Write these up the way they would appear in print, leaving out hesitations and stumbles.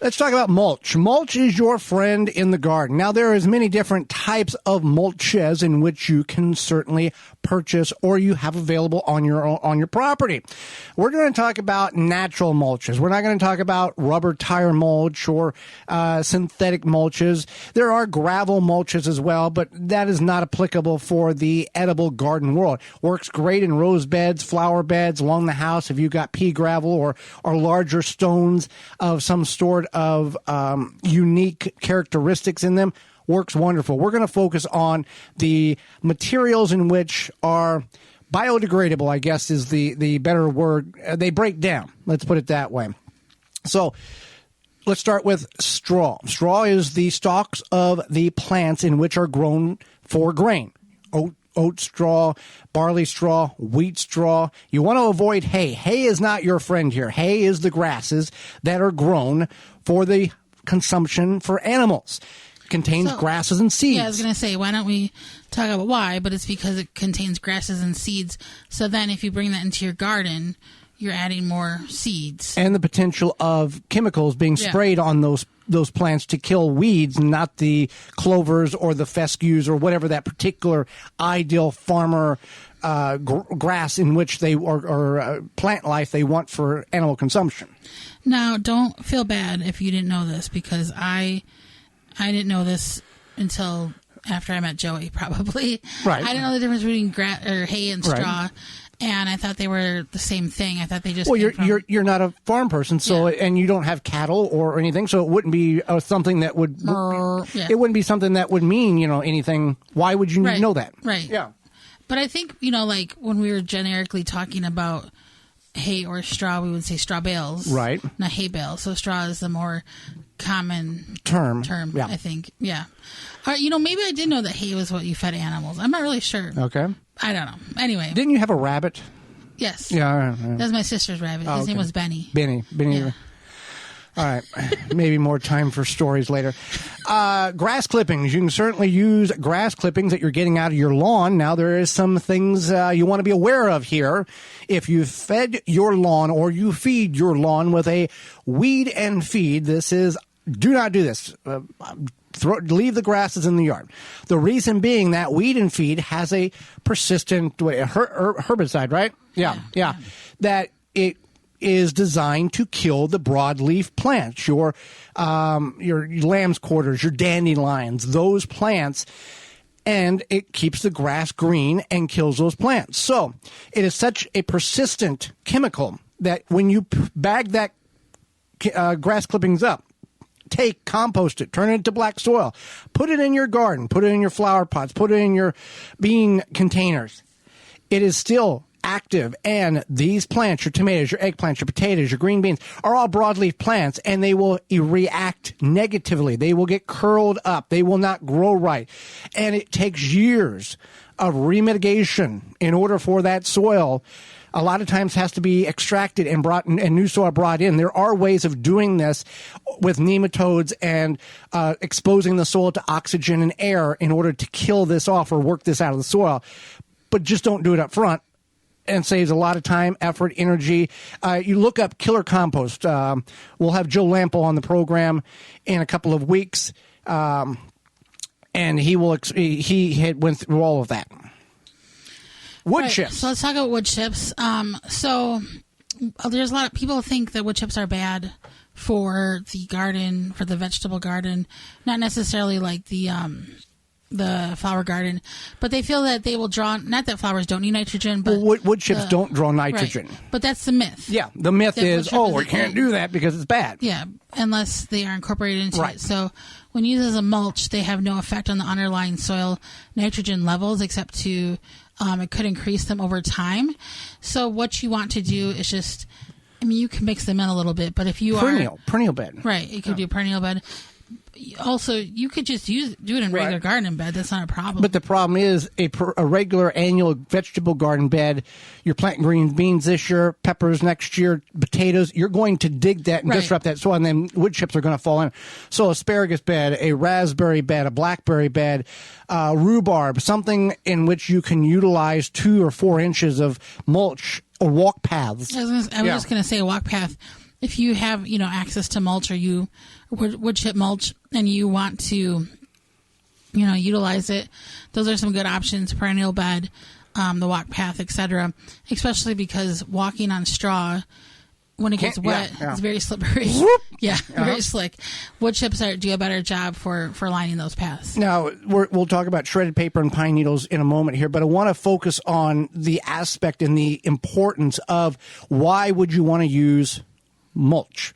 Let's talk about mulch. Mulch is your friend in the garden. Now, there is many different types of mulches in which you can certainly purchase or you have available on your property. We're going to talk about natural mulches. We're not going to talk about rubber tire mulch or synthetic mulches. There are gravel mulches as well, but that is not applicable for the edible garden world. Works great in rose beds, flower beds, along the house if you've got pea gravel or larger stones of some sort of unique characteristics in them. Works wonderful. We're going to focus on the materials in which are biodegradable, I guess is the better word. They break down. Let's put it that way. So let's start with straw. Straw is the stalks of the plants in which are grown for grain. Oat straw, barley straw, wheat straw. You want to avoid hay. Hay is not your friend here. Hay is the grasses that are grown for the consumption for animals. It contains grasses and seeds. Yeah, I was going to say, why don't we talk about why? But it's because it contains grasses and seeds. So then if you bring that into your garden, you're adding more seeds. And the potential of chemicals being sprayed on those plants to kill weeds, not the clovers or the fescues or whatever that particular ideal farmer grass in which they or plant life they want for animal consumption. Now, don't feel bad if you didn't know this, because I didn't know this until after I met Joey, probably. Right. I didn't know the difference between hay and straw. Right. And I thought they were the same thing. I thought they just you're not a farm person, so and you don't have cattle or anything, so it wouldn't be something that would it wouldn't be something that would mean anything. Why would you know that? Right. Yeah. But I think like when we were generically talking about hay or straw, we would say straw bales, right? Not hay bales. So straw is the more common term. Yeah. I think. Yeah. Maybe I did know that hay was what you fed animals. I'm not really sure. Okay. I don't know. Anyway. Didn't you have a rabbit? Yes. Yeah. That was my sister's rabbit. His name was Benny. Benny. Yeah. All right. Maybe more time for stories later. Grass clippings. You can certainly use grass clippings that you're getting out of your lawn. Now, there is some things you want to be aware of here. If you fed your lawn or you feed your lawn with a weed and feed, do not do this. Leave the grasses in the yard. The reason being that weed and feed has a persistent herbicide, right? Yeah. That it is designed to kill the broadleaf plants, your lamb's quarters, your dandelions, those plants, and it keeps the grass green and kills those plants. So it is such a persistent chemical that when you bag that grass clippings up, compost it, turn it into black soil, put it in your garden, put it in your flower pots, put it in your bean containers. It is still active, and these plants, your tomatoes, your eggplants, your potatoes, your green beans, are all broadleaf plants, and they will react negatively. They will get curled up. They will not grow right. And it takes years of remitigation in order for that soil a lot of times has to be extracted and new soil brought in. There are ways of doing this with nematodes and exposing the soil to oxygen and air in order to kill this off or work this out of the soil. But just don't do it up front, and saves a lot of time, effort, energy. You look up killer compost. We'll have Joe Lampo on the program in a couple of weeks, and he went through all of that. Wood chips. So let's talk about wood chips. So there's a lot of people think that wood chips are bad for the garden, for the vegetable garden, not necessarily like the flower garden, but they feel that they will draw, not that flowers don't need nitrogen, but wood chips don't draw nitrogen. Right. But that's the myth. Yeah, the myth is, we can't do that because it's bad. Yeah, unless they are incorporated into it. So when used as a mulch, they have no effect on the underlying soil nitrogen levels, except to it could increase them over time. So what you want to do is just, you can mix them in a little bit, but if you perennial bed. Right, you could do perennial bed. Also, you could just do it in regular garden bed. That's not a problem. But the problem is a regular annual vegetable garden bed. You're planting green beans this year, peppers next year, potatoes. You're going to dig that and disrupt that soil, and then wood chips are going to fall in. So asparagus bed, a raspberry bed, a blackberry bed, rhubarb, something in which you can utilize 2 or 4 inches of mulch or walk paths. I was just going to say a walk path. if you have, access to mulch or wood chip mulch and you want to, utilize it, those are some good options. Perennial bed, the walk path, etc. Especially because walking on straw, when it gets wet, it's very slippery. Very slick. Wood chips do a better job for lining those paths. Now, we'll talk about shredded paper and pine needles in a moment here, but I want to focus on the aspect and the importance of why would you want to use mulch.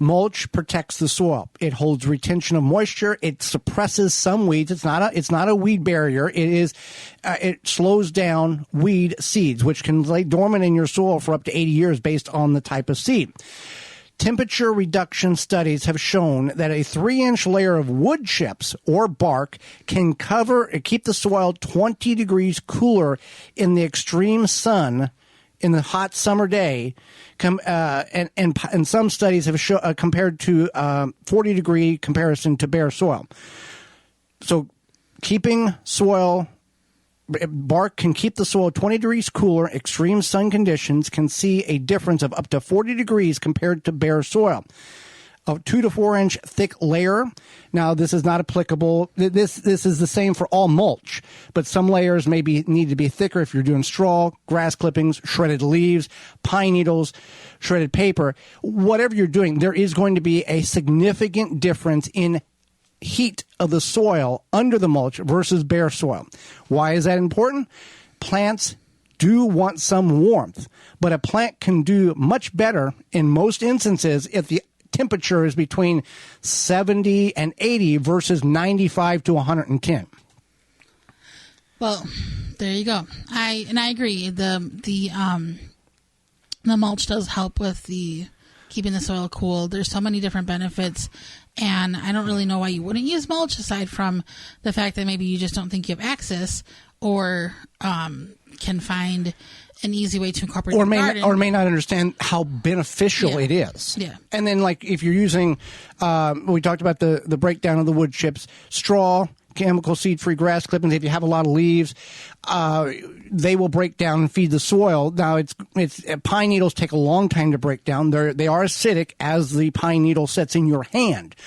Mulch protects the soil. It holds retention of moisture. It suppresses some weeds. It's not a weed barrier. It slows down weed seeds, which can lay dormant in your soil for up to 80 years based on the type of seed. Temperature reduction studies have shown that a 3-inch layer of wood chips or bark can keep the soil 20 degrees cooler in the extreme sun in the hot summer day, and some studies have compared to 40-degree comparison to bare soil. So keeping bark can keep the soil 20 degrees cooler. Extreme sun conditions can see a difference of up to 40 degrees compared to bare soil. A 2 to 4 inch thick layer. Now, this is not applicable. This is the same for all mulch, but some layers need to be thicker if you're doing straw, grass clippings, shredded leaves, pine needles, shredded paper. Whatever you're doing, there is going to be a significant difference in heat of the soil under the mulch versus bare soil. Why is that important? Plants do want some warmth, but a plant can do much better in most instances if the temperature is between 70 and 80 versus 95 to 110. Well, there you go. I agree. The mulch does help with keeping the soil cool. There's so many different benefits, and I don't really know why you wouldn't use mulch aside from the fact that maybe you just don't think you have access or can find an easy way to incorporate or the garden. Or may not understand how beneficial it is. Yeah. And then, like, if you're using, we talked about the breakdown of the wood chips, straw, chemical seed-free grass clippings. If you have a lot of leaves, they will break down and feed the soil. Now, it's pine needles take a long time to break down. They are acidic as the pine needle sets in your hand,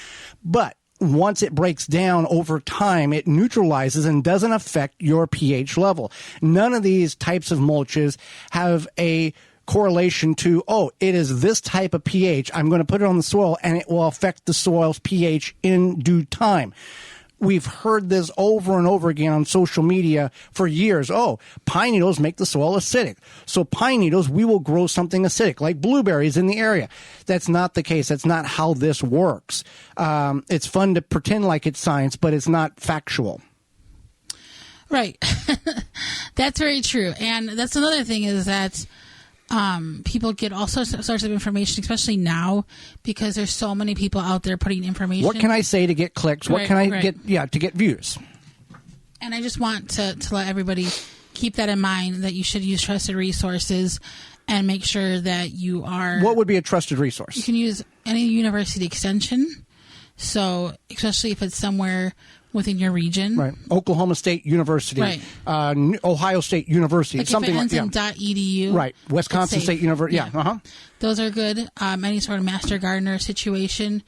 but once it breaks down over time, it neutralizes and doesn't affect your pH level. None of these types of mulches have a correlation to, it is this type of pH. I'm going to put it on the soil and it will affect the soil's pH in due time. We've heard this over and over again on social media for years. Pine needles make the soil acidic. So pine needles, we will grow something acidic, like blueberries in the area. That's not the case. That's not how this works. It's fun to pretend like it's science, but it's not factual. Right. That's very true. And that's another thing is that people get all sorts of information, especially now, because there's so many people out there putting information. What can I say to get clicks? What can I get to get views? And I just want to let everybody keep that in mind, that you should use trusted resources and make sure that you are... What would be a trusted resource? You can use any university extension. So, especially if it's somewhere within your region. Right. Oklahoma State University. Right. Ohio State University. Like something if it ends in .edu. Right. Wisconsin State University. Yeah. Uh-huh. Those are good. Any sort of master gardener situation.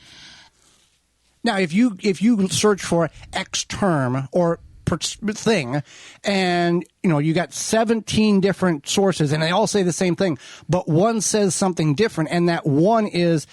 Now, if you search for X term or thing, and you got 17 different sources and they all say the same thing, but one says something different, and that one is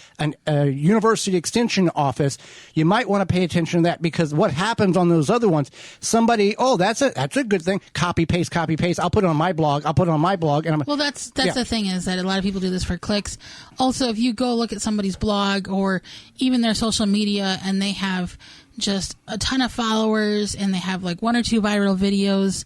a university extension office, you might want to pay attention to that, because what happens on those other ones, somebody, that's a good thing, copy paste, I'll put it on my blog, and that's the thing, is that a lot of people do this for clicks. Also, if you go look at somebody's blog or even their social media and they have just a ton of followers and they have like 1 or 2 viral videos,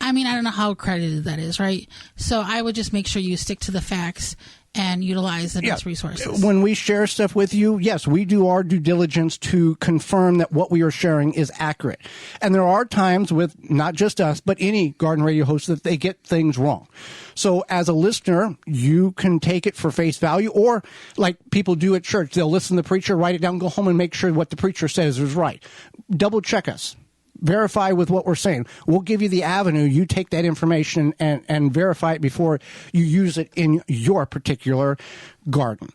I don't know how credited that is, right? So I would just make sure you stick to the facts and utilize the best resources. When we share stuff with you, yes, we do our due diligence to confirm that what we are sharing is accurate. And there are times with not just us, but any garden radio host, that they get things wrong. So as a listener, you can take it for face value, or like people do at church, they'll listen to the preacher, write it down, go home and make sure what the preacher says is right. Double check us. Verify with what we're saying. We'll give you the avenue. You take that information and verify it before you use it in your particular garden.